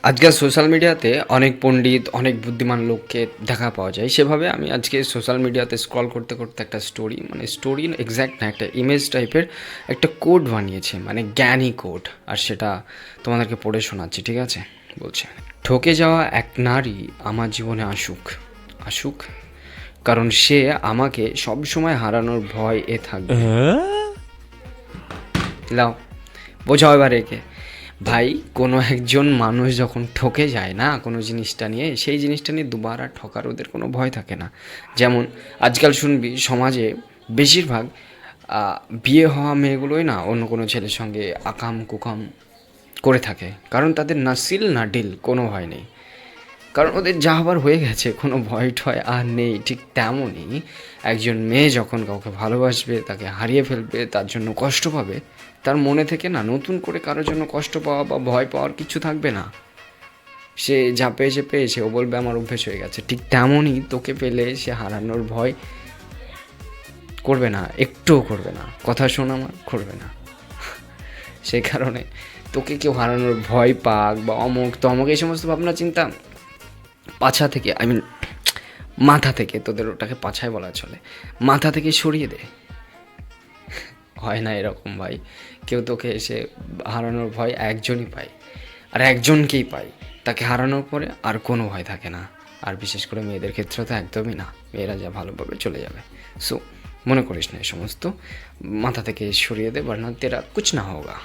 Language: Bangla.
আজকাল সোশ্যাল মিডিয়াতে অনেক পণ্ডিত, অনেক বুদ্ধিমান লোককে দেখা পাওয়া যায়। সেভাবে আমি আজকে সোশ্যাল মিডিয়াতে স্ক্রল করতে, করতে একটা স্টোরি মানে স্টোরি এক্সাক্ট না, একটা ইমেজ টাইপের একটা কোড বানিয়েছে, মানে জ্ঞানী কোড। আর সেটা তোমাদেরকে পড়ে শোনাচ্ছি, ঠিক আছে? বলছে, ঠকে যাওয়া এক নারী আমার জীবনে আসুক, আসুক, কারণ সে আমাকে সবসময় হারানোর ভয় থাকবে। লাও, বোঝাও এবার একে। ভাই, কোনো একজন মানুষ যখন ঠকে যায় না কোনো জিনিসটা নিয়ে, সেই জিনিসটা নিয়ে দুবার আর ঠকার ওদের কোনো ভয় থাকে না। যেমন আজকাল শুনবি সমাজে বেশিরভাগ বিয়ে হওয়া মেয়েগুলোই না অন্য কোনো ছেলের সঙ্গে আকাম কুকাম করে থাকে, কারণ তাদের না সিল না ডিল, কোনো ভয় নেই। কারণ ওদের যা হবার হয়ে গেছে, কোনো ভয় টয় আর নেই। ঠিক তেমনই একজন মেয়ে যখন কাউকে ভালোবাসবে, তাকে হারিয়ে ফেলবে, তার জন্য কষ্ট পাবে, তার মনে থেকে না নতুন করে কারোর জন্য কষ্ট পাওয়া বা ভয় পাওয়ার কিছু থাকবে না। সে যা পেয়েছে পেয়েছে, ও বলবে আমার অভ্যেস হয়ে গেছে। ঠিক তেমনই তোকে পেলে সে হারানোর ভয় করবে না, একটুও করবে না। কথা শোন, আমার করবে না। সেই কারণে তোকে কেউ হারানোর ভয় পাক বা অমুক তমুক এই সমস্ত ভাবনা চিন্তা পাছা থেকে, আই মিন মাথা থেকে, তোদের ওটাকে পাছায় বলা চলে, মাথা থেকে সরিয়ে দে। হয় না এরকম ভাই, কেউ তোকে এসে হারানোর ভয় একজনই পায়, আর একজনকেই পায়। তাকে হারানোর পরে আর কোনো ভয় থাকে না। আর বিশেষ করে মেয়েদের ক্ষেত্রে তো একদমই না, মেয়েরা যা ভালোভাবে চলে যাবে। সো মনে করিস না, এই সমস্ত মাথা থেকে সরিয়ে দে, বরনা তেরা কুছ না হোগা।